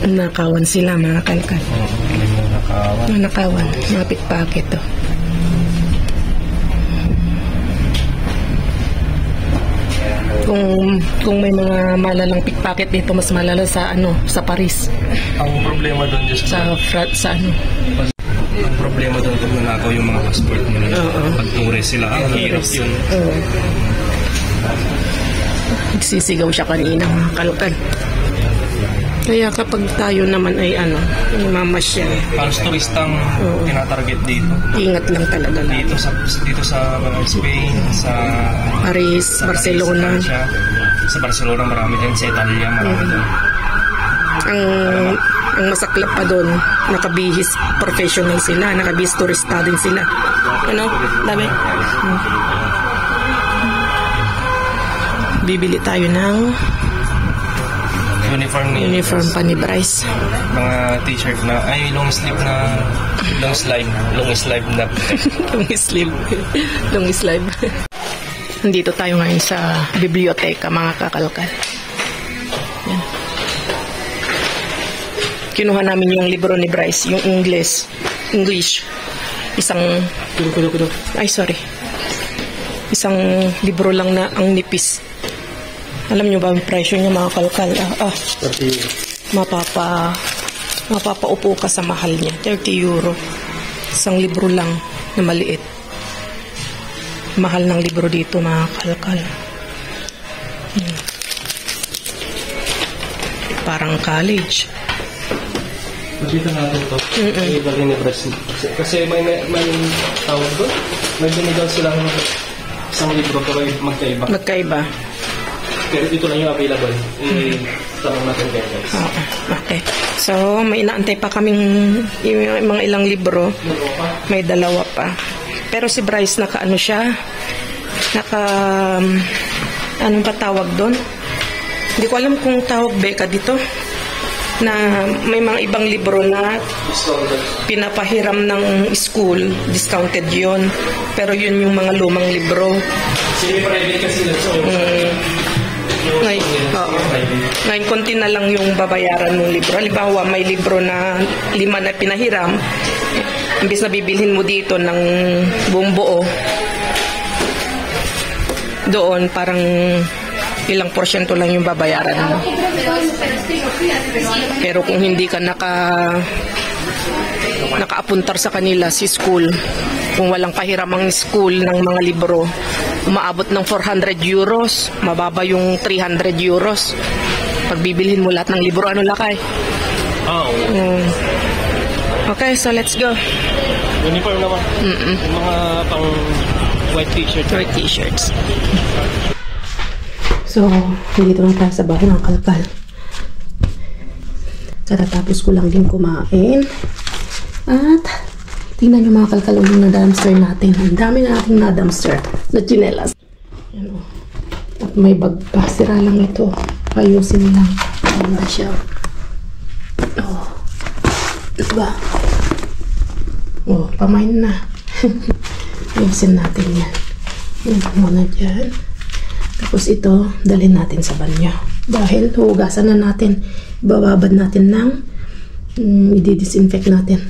Nakawan sila mga kalkal. Nakawan. Mga pickpocket to. Kung may mga malalang pickpocket dito, mas malala sa sa Paris. Ang problema doon just sa ang problema doon kung nanakaw yung mga passport mo na pag tourist sila, ang hirap yun. Nagsisigaw siya kanina mga kalkal. Kaya kapag tayo naman ay mamasyal, parang turistang tinatarget dito. Ingat lang talaga lang. Dito sa Spain, sa Paris, Barcelona. Sa Barcelona marami din, sa Italia marami din. Ang masaklap pa doon, nakabihis professional sila, nakabihis turista din sila. Dami. Bibili tayo ng uniform pa ni Bryce. Mga t-shirt na long sleeve na long sleeve. Nandito tayo ngayon sa biblioteka mga kakalkal. Yan. Kinuha namin yung libro ni Bryce, yung English. Isang libro lang na ang nipis. Alam nyo ba ang presyo niya mga kalkal? Mapapaupo ka sa mahal niya. 30 euro. Isang libro lang na maliit. Mahal ng libro dito mga kalkal. Parang college. Dito natin to. Ibalik ni Bryce. Kasi may tawag doon. May binigaw silang isang libro pero magkaiba. Pero dito lang yung available. Tanong natin kayo guys. Okay. So, may inaantay pa kaming mga ilang libro. May dalawa pa. Pero si Bryce anong pa tawag doon? Hindi ko alam kung tawag beka dito. Na may mga ibang libro na pinapahiram ng school. Discounted yun. Pero yun yung mga lumang libro. Semi-private kasi nito. Ngayon, konti na lang yung babayaran ng libro. Halimbawa, may libro na 5 na pinahiram. Imbis na bibilhin mo dito ng buong buo, doon parang ilang porsyento lang yung babayaran mo. Pero kung hindi ka nakaapuntar sa kanila si school, kung walang pahiramang school ng mga libro, umaabot ng 400 euros, mababa yung 300 euros. Pag bibilhin mo lahat ng libro, lakay? Okay, so let's go. Uniform naman. Mga pang white t-shirts. So, dito lang tayo sa bahay ng kalkal. Katatapos ko lang din kumain. At tingnan nyo mga kalkal ulit na dumpster natin. Ang dami na nating na dumpster na chinelas. Yan o. At may bag pa. Sira lang ito. Ayusin lang. Ayan na siya. Diba? Pamain na. Ayusin natin yan. Yan muna dyan. Tapos ito, dalhin natin sa banyo. Dahil hugasan na natin. Bababad natin ng i-disinfect natin.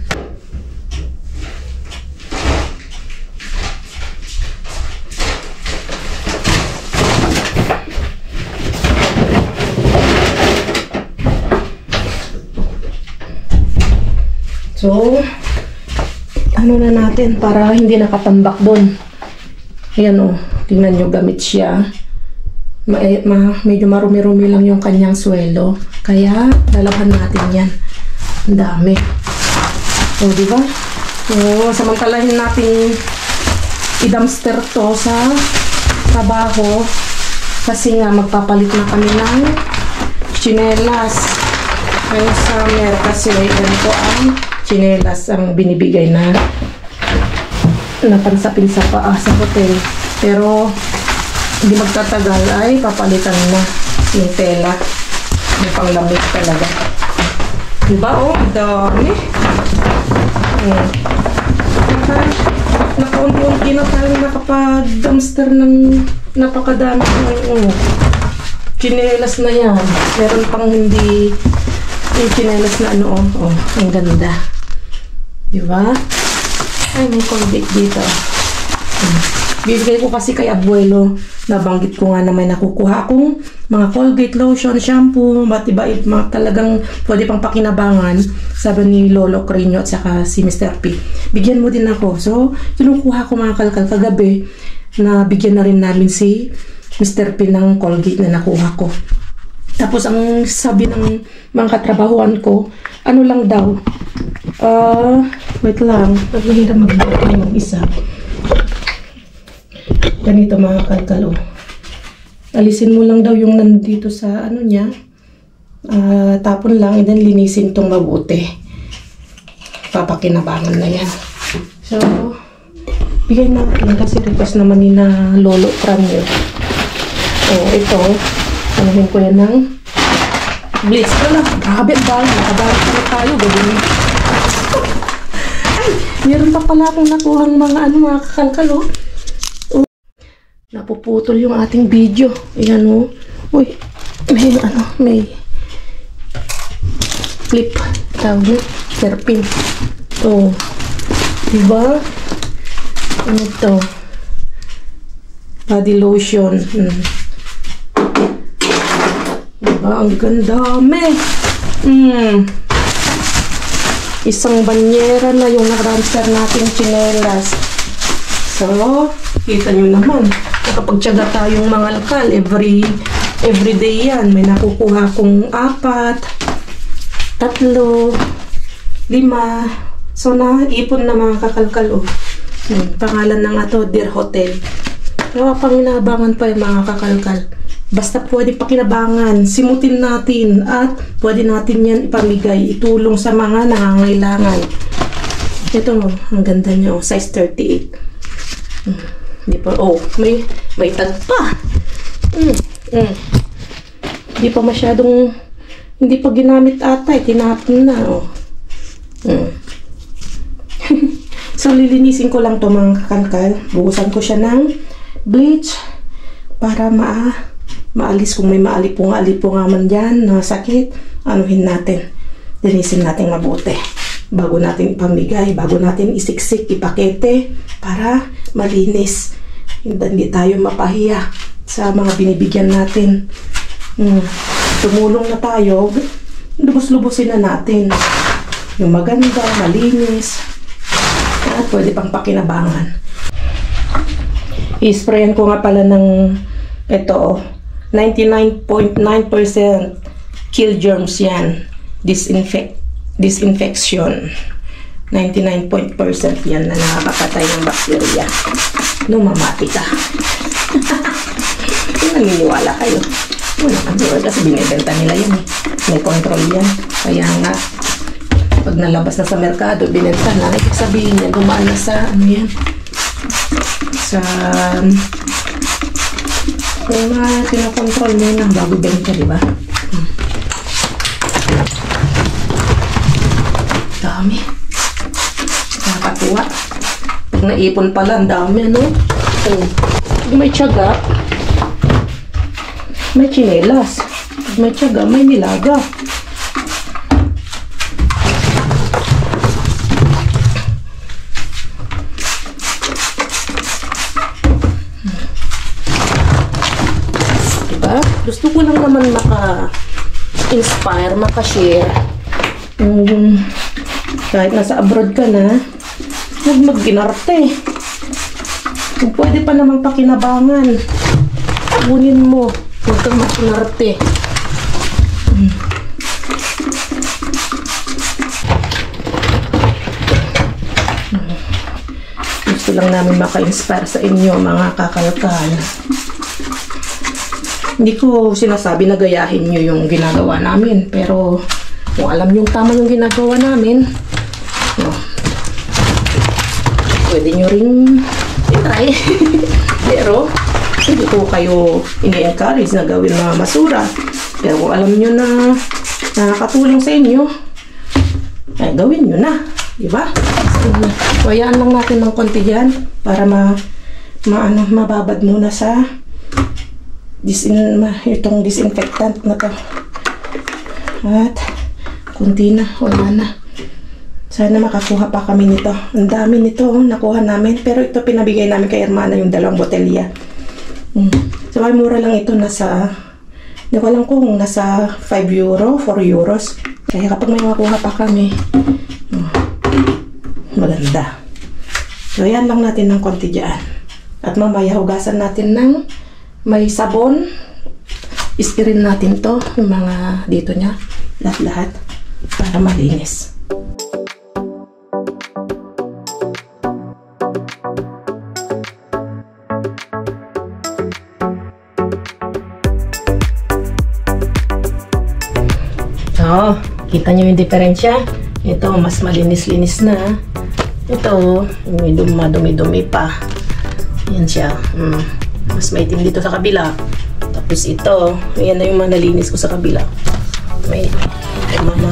So, na natin para hindi nakatambak doon. Ayan o, tingnan nyo, gamit siya. Medyo marumi-rumi lang yung kanyang swelo. Kaya, lalabhan natin yan. Ang dami. O, diba? O, samantalahin natin i-dumpster to sa trabaho. Kasi nga, magpapalit na kami ng chinelas. Ngayong summer kasi ganito ang chinelas ang binibigay na pansapin sa paa sa hotel. Pero hindi magtatagal ay papalitan na yung tela. May panglamig talaga. Diba? Dami. Nakaunti-unti na tayo nakapag-dumpster ng napakadami ng chinelas na yan. Meron pang hindi yung chinelas na ano, oh, ang ganda. Diba? Ay, may Colgate dito. Bibigay ko kasi kay abuelo. Nabanggit ko nga na may nakukuha akong mga Colgate lotion, shampoo, matiba, mga talagang pwede pang pakinabangan. Sabi ni Lolo Crino at saka si Mr. P. Bigyan mo din ako. So, kinukuha ko mga kalkal kagabi na bigyan na rin namin si Mr. P ng Colgate na nakuha ko. Tapos, ang sabi ng mga katrabahuan ko, ano lang daw, wait lang, naghihirap mag-buhat ng isa. Ganito mga kalkal, oh. Alisin mo lang daw yung nandito sa ano niya. Tapon lang, and then linisin itong mabuti. Papakinabangan na yan. So, bigay natin kasi request naman ni na Lolo Cranio. Oh, ito, anuhin ko yan ng bleach. Wala, grabe ba? Nakabarat na tayo, gawin. Ay, meron pa pala akong nakuhang mga mga kakalkal, oh. Napuputol yung ating video. Ayan, oh. Uy, may flip. Tawag yun. Serpin. Oh. Diba? Ano to? Body lotion. Diba? Ang ganda. Isang banyera na yung na-transfer natin chinelas. So, kita nyo naman. Nakapagtyaga tayong mga lakal. Everyday yan. May nakukuha kong 4, 3, 5. So, naipon na mga kakalkal. Oh. Pangalan ng ato, Dear Hotel. Kaya panginabangan pa yung mga kakalkal. Basta pwede pakinabangan, simutin natin at pwede natin yan ipamigay, itulong sa mga nangangailangan. Ito mo, ang ganda niya. Oh, size 38. Hindi pa, oh, may tag pa. Hindi pa masyadong, hindi pa ginamit ata, tinapon na, oh. So, lilinisin ko lang to mga kakalkal. Buhusan ko siya ng bleach para maalis kung may maalipunga man dyan na sakit, anuhin natin. Linisin natin mabuti. Bago natin ipamigay, bago natin isiksik, ipakete, para malinis. Hindi tayo mapahiya sa mga binibigyan natin. Tumulong na tayo, lubos-lubusin na natin. Yung maganda, malinis, at pwede pang pakinabangan. I-sprayan ko nga pala ng ito, 99.9% kill germs yan. Disinfection. 99% yan na nakakapatay ng bakterya. Mamati ka. Naniniwala kayo. Wala kasi binibenta nila yan eh. May control yan. Kaya nga, pag nalabas na sa merkado, binenta na. Ibig sabihin niya, dumaan na sa, ano yan? Sa, yung mga kinokontrol niya na bago benta, diba? Dami. Nakakatuwa. Pag naipon pala, ang dami, ano? Pag may tiyaga, may chinelas. Pag may tiyaga, may nilaga. Diba? Gusto ko lang naman maka-inspire, maka-share. Kahit nasa abroad ka na, huwag mag-ginarte. Kung pwede pa naman pakinabangan, kunin mo. Huwag kang mag-ginarte. Gusto lang namin maka-inspire sa inyo, mga kakalkal. Hindi ko sinasabi na gayahin nyo yung ginagawa namin, pero kung alam nyo tama yung ginagawa namin, pwede nyo rin i-try. Pero hindi ko kayo ini-encourage na gawin mga masura. Pero kung alam nyo na nakakatulong sa inyo, ay gawin nyo na, diba? So, hayaan lang natin ng konti dyan para mababad muna sa itong disinfectant na to. At kunti na, wala na. Sana makakuha pa kami nito. Ang dami nito, nakuha namin. Pero ito pinabigay namin kay Hermana, yung 2 botelya. So, ay mura lang ito. Hindi ko alam kung nasa 5 euro, 4 euros. Kaya kapag may makuha pa kami, maganda. So, yan lang natin ng konti dyan. At mamaya, hugasan natin ng may sabon. Istirin natin to, yung mga dito niya. Lahat-lahat. Para malinis. So, kita nyo yung diferensya. Ito, mas malinis-linis na. Ito, may dumi-dumi pa. Yan siya. Mas maitim dito sa kabila. Tapos ito, yan na yung mga nalinis ko sa kabila. May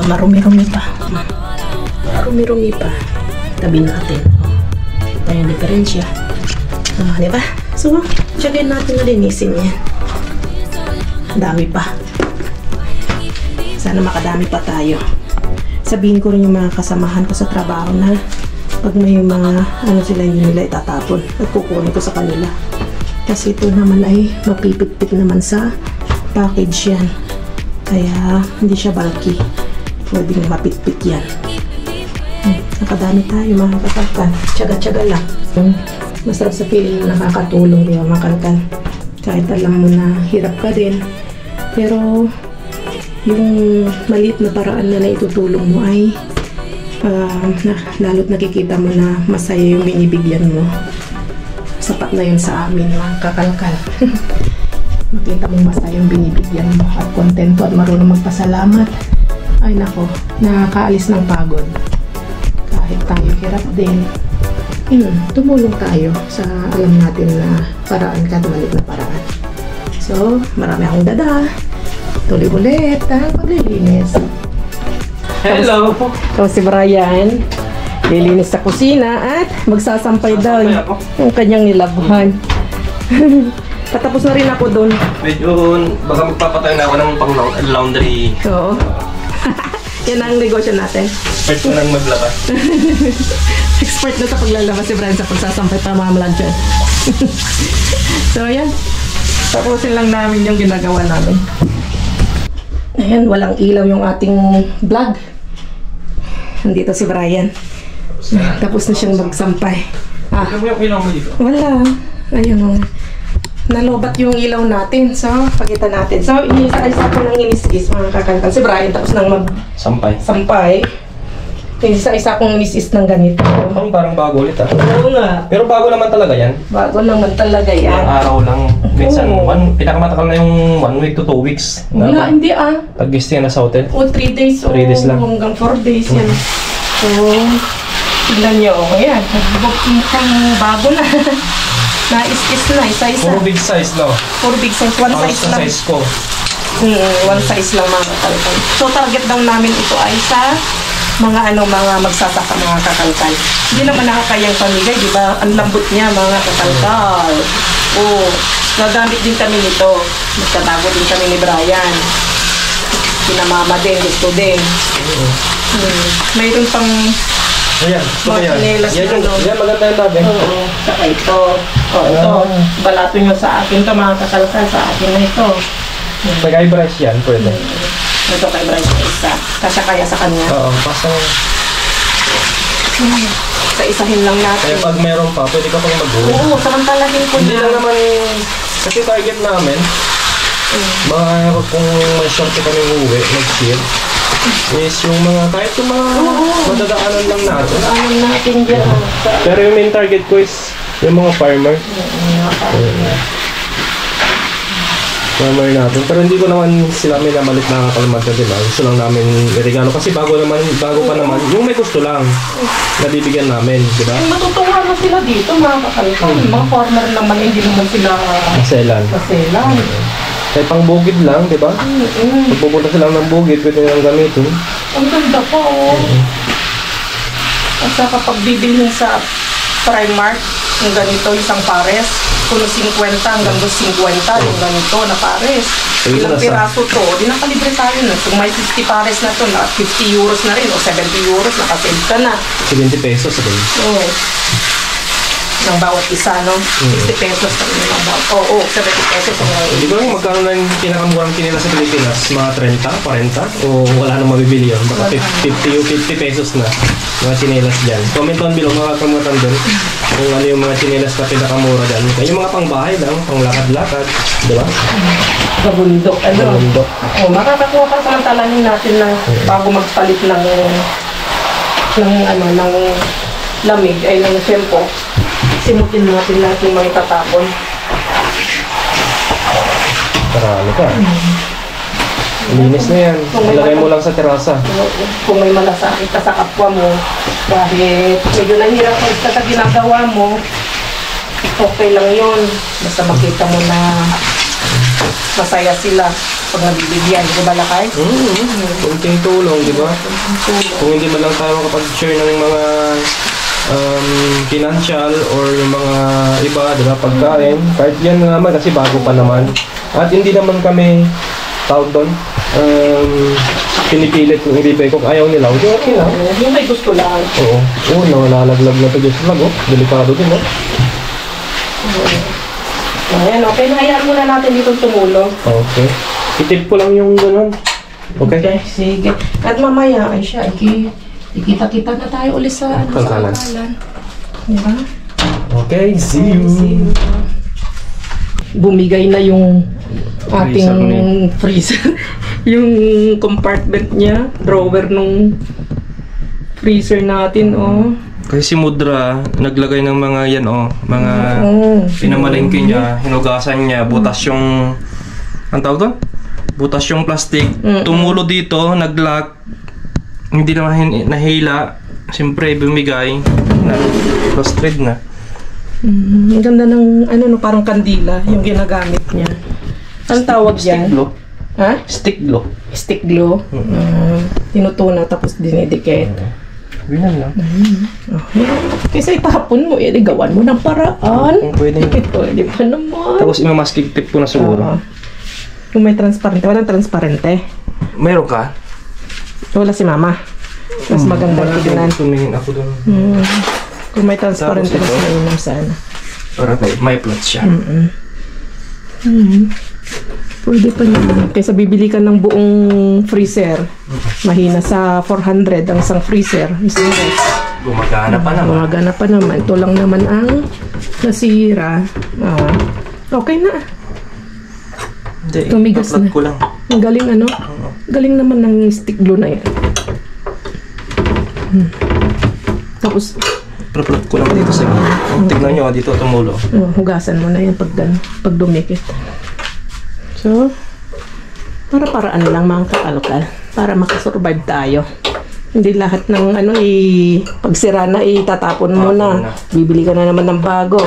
marumi-rumi pa. Marumi-rumi pa. Tabi natin. Ito yung diferensya. Diba? So, tiyagin natin na linisin yan. Dami pa. Sana makadami pa tayo. Sabihin ko rin yung mga kasamahan ko sa trabaho na pag may mga sila hindi nila itatapon at kukunin ko sa kanila. Kasi ito naman ay mapipit-pit naman sa package yan. Kaya hindi siya bulky. Pwedeng mapit-pit yan. Nakadami tayo mga kakalkan. Tiyaga-tiyaga lang. Masarap sa feeling na nakakatulong yung mga kalkan. Kahit alam mo na hirap ka din. Pero yung maliit na paraan na naitutulong mo ay lalo't nakikita mo na masaya yung binibigyan mo. Sapat na yun sa amin mga kakalkal. Makita mo masaya yung binibigyan mo at kontento at marunong magpasalamat. Ay nako, nakakaalis ng pagod. Kahit tayo hirap din, tumulong tayo sa alam natin na paraan kahit maliit na paraan. So, marami akong dada. Tuloy ulit ang paglilinis. Hello! Tapos si Brian, lilinis sa kusina at magsasampay daw yung kanyang nilabhan. Patapos na rin ako doon. Medyo, baka magpapatay na ako ng pang-laundry. Oo. Yan ang negosyo natin. Expert ko nang maglaba. Expert na sa paglalaba si Brian sa pagsasampay para mamalansyan. So, yan. Tapusin lang namin yung ginagawa namin. Ayan, walang ilaw yung ating vlog. Nandito si Brian. Tapos na siyang magsampay. Ano mo yung ilaw mo dito? Wala. Ayun. Nalobat yung ilaw natin. So, pakita natin. So, inisa-isa ko ng inis-is mga kakantan. Si Brian tapos nang magsampay. Inisa-isa kong inis-is ng ganito. Parang bago ulit Oo nga. Pero bago naman talaga yan. Bago naman talaga yan. Ilang araw lang. Minsan, pinakamatagal na yung 1 week to 2 weeks. Wala, hindi Pag-stay na sa hotel. O 3 days o 3 days lang. hanggang 4 days yan. So, tignan nyo. Ayan, nagbukong kang bago na. Na-is-is na, isa-isa. Puro big size, no? Puro big size. One size lang. size ko. One size lang mga kakalkal. So, target daw namin ito ay sa mga mga magsasaka mga kakalkal. Hindi naman nakakayang pamigay, di ba? Ang lambot niya mga kakalkal. Oo. Nagamit din kami nito. Magkatago din kami ni Brian. Kinamama din, gusto din. Mayroon pang Ayan, ito mga yan. chinelas na doon. Yan, maganda yung tabi. Oo. Saka ito. Ito. Balato nyo sa akin ito mga kakalkal. Sa akin na ito. Pag-eyebrush yan, pwede. Ito kay Brian sa isa. Kasya kaya sa kanya. Oo, pasang... Sa isahin lang natin. Kaya pag meron pa, pwede ka pang mag-uwi. Oo, samantalahin ko Hindi na. lang naman, kasi target namin, mga kung may short kami uuwi, mag-share, is yung mga, kahit yung mga madadaanan lang natin. Ano natin dyan? Pero yung main target ko is yung mga farmer. Farmer natin. Pero hindi ko naman sila may namalit na kalmad na diba. Gusto lang namin regalo. Kasi bago pa naman, yung may gusto lang, nabibigyan namin, diba? Matutuwa na sila dito, mga kakalkal. Mga farmer naman, hindi naman sila Maselan. maselan. Kaya pang bukid lang, diba? Pag pupunta sila ng bukid, pwede nilang gamitin. Ang ganda pa, oh. At saka pag bibilhin sa Primark, Yung ganito, isang pares. Kung 50 hanggang 50 yung ganito na pares. Ilang piraso to? Di nakalibre tayo na. Kung may 50 pares na to, na 50 euros na rin o 70 euros, nakasave ka na. 70 pesos sa ganyan. Oo. Ng bawat isa, no? 60 pesos na rin ng bawat. Oo, 70 pesos. Hindi ko lang magkano na yung pinakamurang kinila sa Pilipinas? Mga 30, 40? O wala nang mabibili yun? Baka 50 o 50 pesos na mga chinelas dyan. Comment on below, mga kamutan doon. Kung ano yung mga chinelas na pinakamura dyan. Yung mga pangbahay lang, pang lakad-lakad. Di ba? Sa bundok, ano? Sa bundok. O, makakakuha pa samantalahin natin na bago magpalit ng lamig, ay ng shampoo. Simutin natin lahat yung mga itatapon. Marami ka. Linis na yan. Ilagay mo lang sa terasa. Kung may malasakit ka sa kapwa mo, kahit medyo nahirap ka sa ginagawa mo, okay lang yun. Basta makita mo na masaya sila pag nabibigyan. Di ba, Lakay? Kunting tulong, di ba? Kung hindi man lang tayo makapag-share ng mga financial or yung mga iba, di ba, pagkain. Kahit yan naman kasi bago pa naman. At hindi naman kami tawag doon, pinipilit kung ibibigay ko. Ayaw nila, okay lang. Yung may gusto lang. Oo. Nalalaglag na to just lang, delikado din, Ayan, okay. Hayaan muna natin dito tumulong. Okay. Itip ko lang yung ganun. Okay? Sige. At mamaya, ay siya, ikita-kita na tayo ulit sa Pangkalan. Diba? Okay, see you. Bumigay na yung ating freezer. Yung compartment niya, drawer nung freezer natin, Kasi si Mudra, naglagay ng mga yan, mga pinamalengke niya, hinugasan niya, butas yung, ang tawag doon? Butas yung plastic. Tumulo dito, nag-lock, hindi naman nahila, siyempre bumigay, frustrated na. Ang ganda ng, parang kandila, yung ginagamit niya. Ang tawag yan? Stick glue. Ha? Stick glue. Stick glue. Tinutunaw tapos dinidikit. Ganyan lang. Okay. Kaysa itapon mo, gawan mo ng paraan. Pwede. Pwede pa naman. Tapos imamaskig tip ko na siguro. Kung may transparente, walang transparente. Mayroon ka? Wala si Mama. Mas maganda tignan. Tumingin ako doon. Kung may transparente, mas mainam sana. Para may plot siya. Pwede pa naman. Kaysa bibili ka ng buong freezer, mahina sa 400 ang isang freezer. Gumagana pa naman. Gumagana pa naman. Ito lang naman ang nasira. Okay na. Hindi, tumigas na. ko lang. Ang galing galing naman ng stick glue na yan. Tapos Plot ko lang dito sa gilid. Tignan nyo, dito tumulo. hugasan mo na yan pag dumikit. So, para-paraan lang mga kakalkal para makasurvive tayo. Hindi lahat ng pagsira na itatapon mo na. Bibili ka na naman ng bago.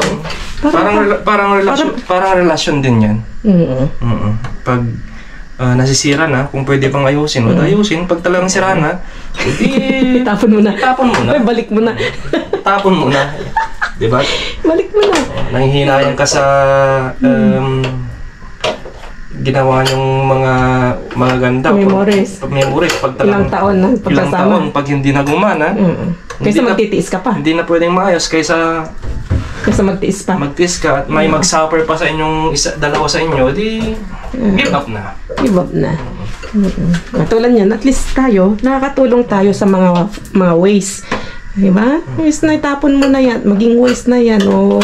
Parang relasyon din yan. Pag nasisira na, kung pwede pang ayusin, ayusin. Pag talagang sira na, itapon mo na. Ay, balik mo na. Tapon mo na. Diba? Balik mo na. Nanghihinayang ka sa ginawa yung mga ganda. Memories. Pag talagang, ilang taon na pagkasama. Ilang taon, pag hindi na gumana. Kaysa magtitiis ka pa. Hindi na pwedeng maayos kaysa magtiis pa. Magtiis ka at may mag-suffer pa sa inyong dalawa sa inyo, di give up na. Give up na. Katulad yan, at least tayo, nakakatulong tayo sa mga waste. Diba? Waste na, itapon mo na yan. Maging waste na yan o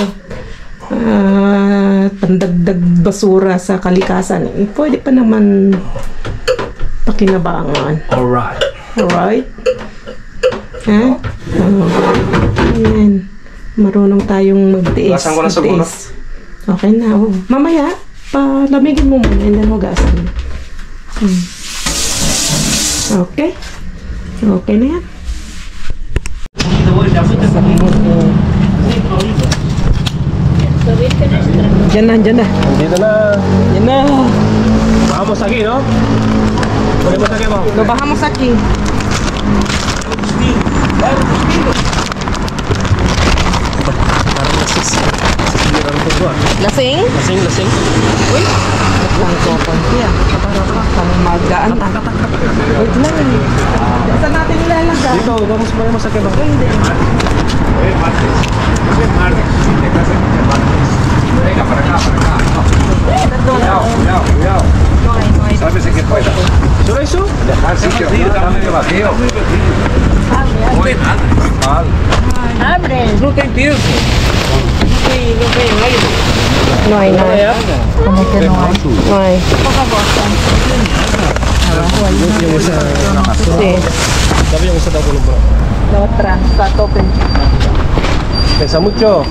pandagdag basura sa kalikasan. Pwede pa naman pakinabangan. Alright. Alright? Ha? Ayan. Marunong tayong magtiis. Hugasan ko na siguro. Okay na. Mamaya, palamigin mo muna and then hugasan. Okay? Okay na yan. Diyan na. Dito na. Diyan na. Bajamos aquí, ¿no? Ponemos aquí abajo. Lo bajamos aquí. Parang nasisiran ko ba? Lasing? Lasing. Uy, lang ko konti ah. Parang magaan ah. Wait lang eh. Saan natin ilalagay? Dito, vamos mo sa kebab. Hindi. Venga, para acá. Cuidado. Sálvese que pueda. ¿Solo eso? Dejar sitio, está medio vacío. Muy mal. Abre. No tem tiempo. No hay nada. ¿Cómo que no hay? No hay. Yung isa, Sí. sabi yung isa daw puno bro. La otra está a tope. Pesa mucho.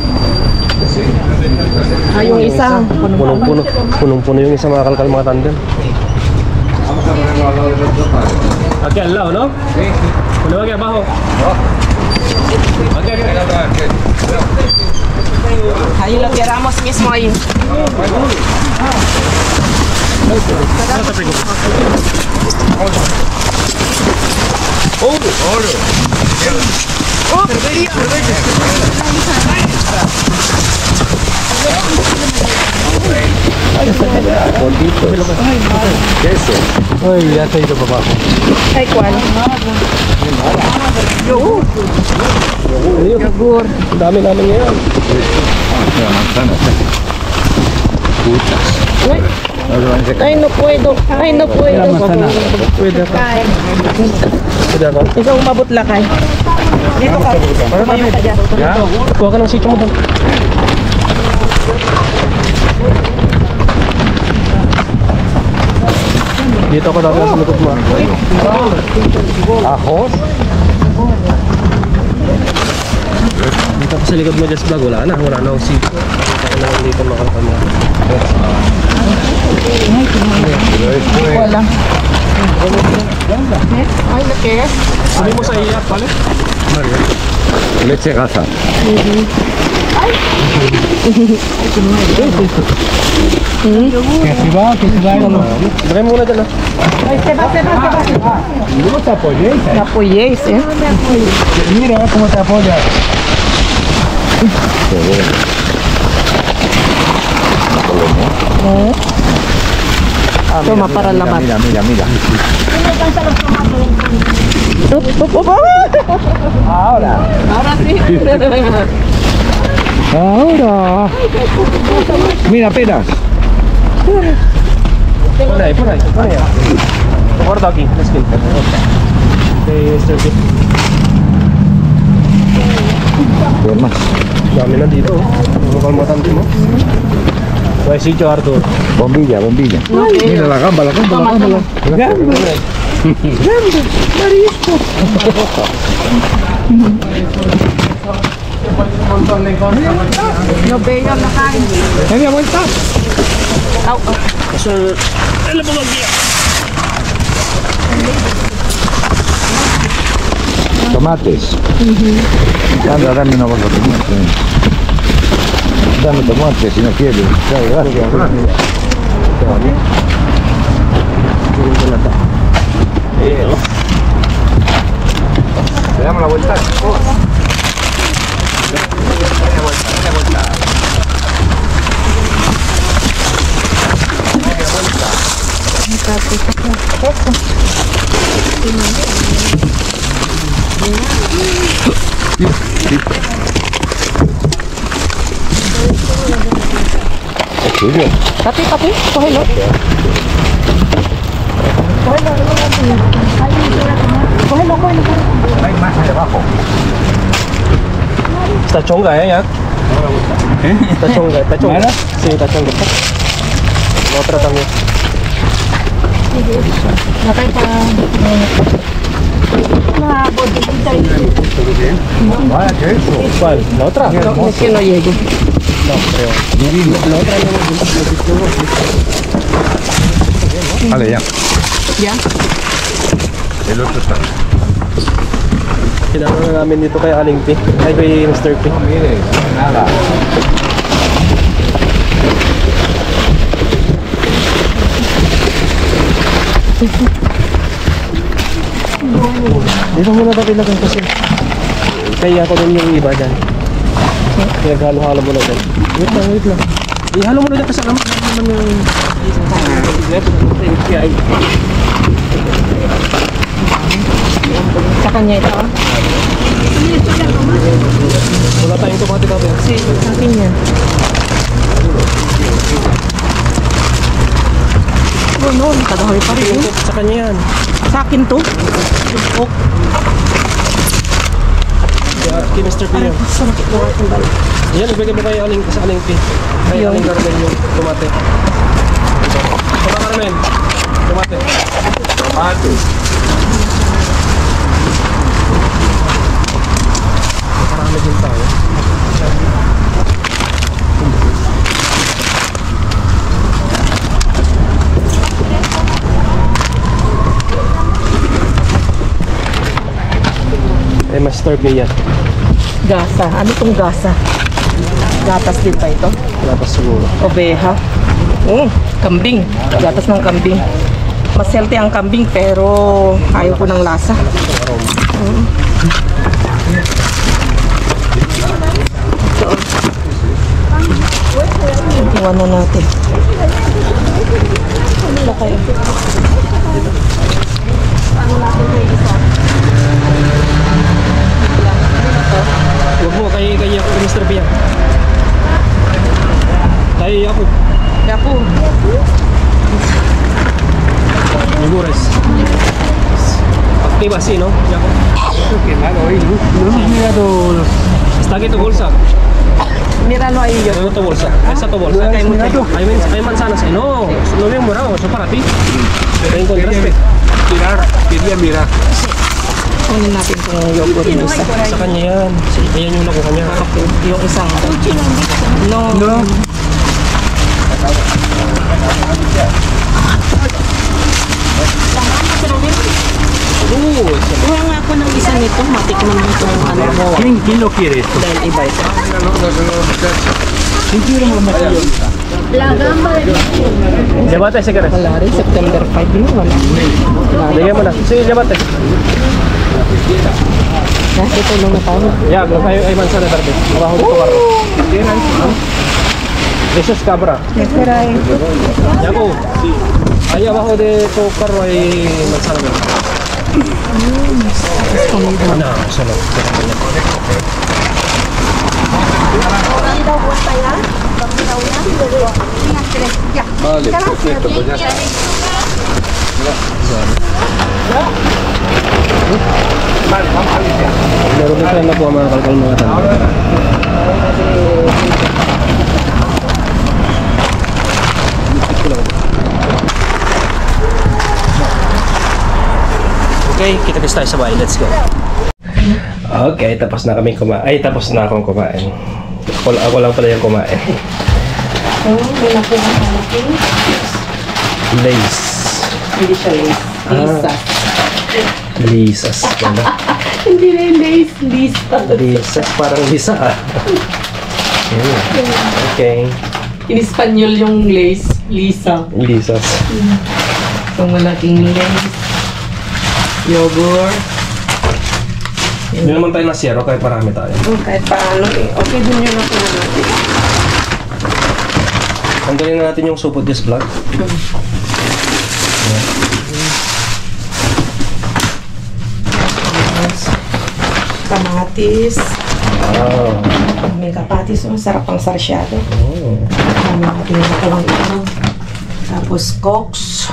Ah, yung isa. Punong-puno yung isa makakalkal mga tandem. Vamos a ponerlo al lado del otro padre. Aquí al lado, ¿no? Sí. Ponlo aquí abajo. Aquí. Ahí lo tiramos mismo ahí. No te preocupes. Ay, ya se ha ido papá. Ay, ¿cuál? Yogur. Dami namin ngayon. La manzana. Putas. Uy. Ay, no puedo. Ay, no puedo. Pwede ka. Pwede ka. Ikaw umabot lakay. Dito ka. Tumayo ka dyan. Kuha ka ng sityo mo doon. Dito ako dami sa likod mo. Ajos. Dito ako sa likod mo, Just Vlog. Wala na akong sityo. Dito ako lang dito makakama. Pero esto es... Wala. Ay, laki. Sabi mo sa iyak, pala? Leche gasa. Dami muna dyan ah. Ay, se va. No te apoyéis. Me apoyéis, eh. Mira cómo te apoyas. Toma para lavar. Mira. Ahora. Ahora sí. Ahora. Mira, peras. Pon ahí. Guarda aquí, la esquina. Mr. B. Pues más. Dami na dito. Ano kalmatan din mo? May sityo, Arthur. Bombilla. Mira la gamba. No veo la carne. Media vuelta. Au. Kasi, alam mo lang diyan. Tomates. Anda, dame una bolsa de tomates. Dame tomates si no quieres. Gracias. ¿Le damos la vuelta? Media vuelta. Es tuyo. Papi, cógelo. Cógelo. Hay más ahí abajo. Está chonga, ya. Está chonga. ¿Mara? Sí, está chonga. La otra también. Una botellita ahí. Vaya, ¿qué es eso? ¿Cuál? ¿La otra? No, es que no llegue. No, creo. Divino. Vale, ya. ¿Ya? El otro está. Kinano na namin dito kay Aling P. Ay, kay Mr. P. No mires, nada. Dito muna tayo ilagay kasi. Kaya ako din yung iba dyan. Pinaghalo-halo mo na dyan. Wait lang. Ihalo mo na dyan kasi alam mo naman yung... Sa kanya ito. Wala tayong tomate dati. Sa akin yan. Oh no, nakadahoy pa rin. Sa kanya yan. Sa akin to. Oh. Kay Mr. P yan. Sarap ito aking balik. Yan, ibigay mo kay Aling sa Aling P. Kay Yung? Aling Carmen yung tomate. Ito. Tama Carmen. Tomate. Tomate. Marami din tayo. Mr. P yan. Gasa. Ano itong gasa? Gatas din ba ito? Tapos siguro. Oveja. Kambing. Gatas ng kambing. Mas healthy ang kambing pero ayaw ko ng lasa. Iwan na natin. Ano na kayo? Huwag mo, kay Mr. P yan. Tayo ako. Yapo. Migures. Activa, sí, ¿no? Yapo. Está aquí tu bolsa. Míralo ahí yo. ¿Dónde tu bolsa? Esa tu bolsa. Hay manzanas ahí. No, no bien morado, eso para ti. ¿Te encontraste? Quería mirar. Kunin natin itong yogurt yung isa. Sa kanya yan. Ayan yung nakuha niya. Okay, yung isang. No. Kuha nga ako ng isa nito. Matikman mo itong ano mo. ¿Quién lo quiere esto? Dahil iba ito. ¿Quién quiere más mayor? Llévate si quieres. Wala rin. September 5 yun. Wala. Bigyan mo na. Sí, llévate. Ito lang na tayo. Ya, hay manzana verde. Abajo de tu carro. Eso es cabra. Espera eh. Yapo. Ahí abajo de tu carro hay manzana verde. No, eso no. Vale, perfecto, pues ya está. Meron din tayo nakuha mga kalkal mga tanda. Okay, kita-kits tayo sa bahay. Let's go. Okay, tapos na kami kumain. Ay, tapos na akong kumain. Ako lang pala yung kumain. May nakuha ka natin. Lace. Hindi siya lace. Lisa. Lisas. Ano? Hindi na yung lace. Lisa. Lisas, parang lisa ah. Okay. In Espanyol yung lace. Lisa. Lisas. Itong malaking lace. Yogurt. Hindi naman tayo na-zero kahit marami tayo. Kahit paano eh. Okay din yung nakuha natin. Tanggalin na natin yung supot this vlog. Kamatis. Wow. May kapatis. Sarap ang sarsyado. Oh. Tama natin yung nakalang ito. Tapos cokes.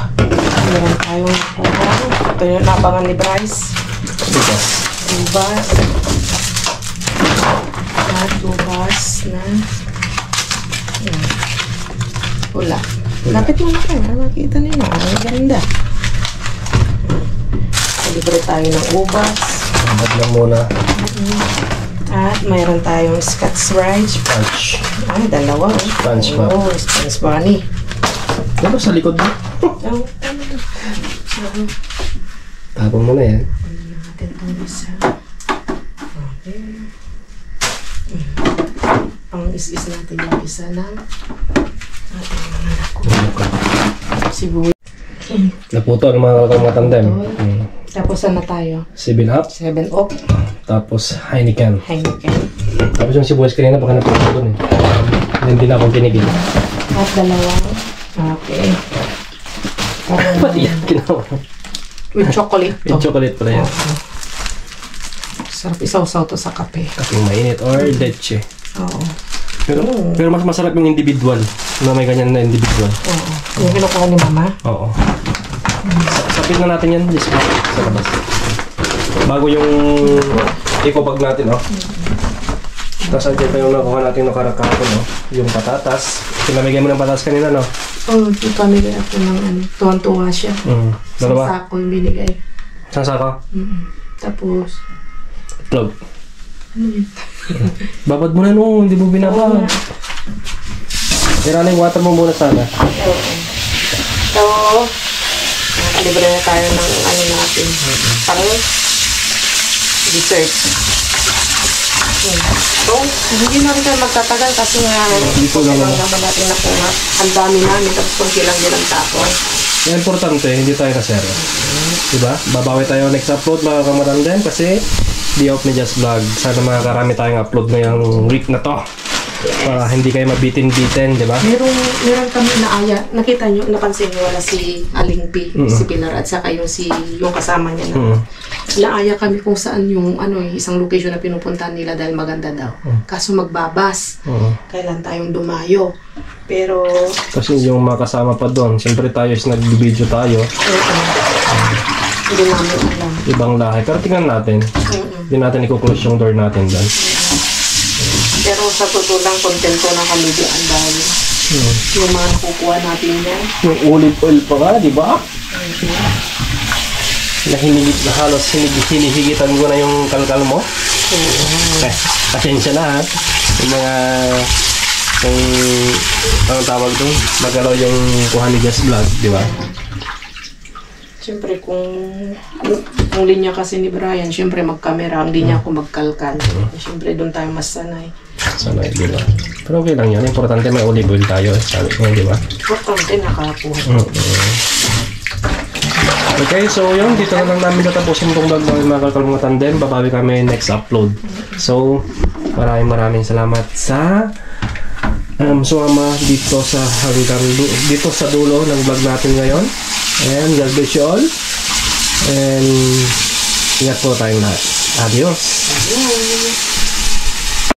Meron tayong nakuha. Ito yung nabangan ni Bryce. Lisas. Ubas. At ubas na pula. Lapit mo na kayo. Makita niyo na. Ang ganda. Libre tayo ng ubas. Abad lang muna. At mayroon tayong Scotch Rite. Punch. Ay, dalawa. Sponge ba? Oo, Sponge Bunny. Diba sa likod mo? Oh, Tapon mo na yan. natin itong isa. Okay. Pang-is-is natin yung isa lang. Ating mga nakuha. Sibuyas. Naputo ang mga kalakang mga tandem. Tapos ano tayo? 7 up. 7 Up. Tapos Heineken. Heineken. Tapos yung sibuyas kanina, baka napunta doon eh. Hindi na akong tinigil. At dalawa. Okay. Pati yan, ginawa. With chocolate to. Yung chocolate pala yan. Sarap isaw-saw to sa kape. Kaping mainit or leche. Oo. Pero mas masarap yung individual. Na may ganyan na individual. Oo. Yung kinukuha ni mama. Oo. Sapin na natin yan, this month, sa labas. Bago yung eco-bag natin, oh. Tapos andyan pa yung nakuha natin no kahapon, no? Yung patatas. Pinamigay mo ng patatas kanina, no? Oo, pamigay ako ng ano. Tuwan-tuwa siya. Isang Dalawa? sako yung binigay. Isang sako? Tapos, Itlog. Babad mo na no, hindi mo binabad. Irana yung water mo muna sana. so, nakalibre na tayo ng ano natin. Parang dessert. So, hindi na rin tayo magtatagal kasi nga Dito lang naman natin nakuha. Ang dami namin, tapos kung silang din ang tapon. Yung importante, hindi tayo nasero. Diba? Babawi tayo next upload mga kamaranden kasi di off ni Just Vlog. Sana makakarami tayong upload ngayong week na to. Para hindi kayo mabitin-bitin, diba? Meron kami naaya. Nakita nyo, napansin nyo wala si Aling P, si Pilar, at saka yung kasama niya na. Naaya kami kung saan yung isang location na pinupuntahan nila dahil maganda daw. Kaso magbabas. Kailan tayong dumayo. Pero, Kasi yung makasama pa doon, siyempre tayo is nag-video tayo. hindi namin alam. Ibang lahi. Pero tingnan natin. Hindi natin i-close yung door natin doon. Pero sa totoo lang, kontento na kami diyan dahil yung mga nakukuha natin yan. Yung olive oil pa nga, di ba? Na hinigit na halos hinihigitan ko na yung kalkal mo. Pasensya na ha. Yung mga anong tawag doon? Magalaw yung kuha ni Just Vlog, di ba? Siyempre kung linya kasi ni Brian, siyempre mag-camera, ang linya ako magkalkal. Siyempre doon tayo mas sanay. Sanay, di ba? Pero okay lang yun. Importante may olive oil tayo. Sabi ko, di ba? Importante nakakuha. Okay, so yun. Dito na lang namin tatapusin itong vlog namin mga kalkal mga tandem. Babawi kami next upload. So, maraming salamat sa sumama dito sa dulo ng vlog natin ngayon. And God bless you all. And ingat po tayong lahat. Adios! Ayun.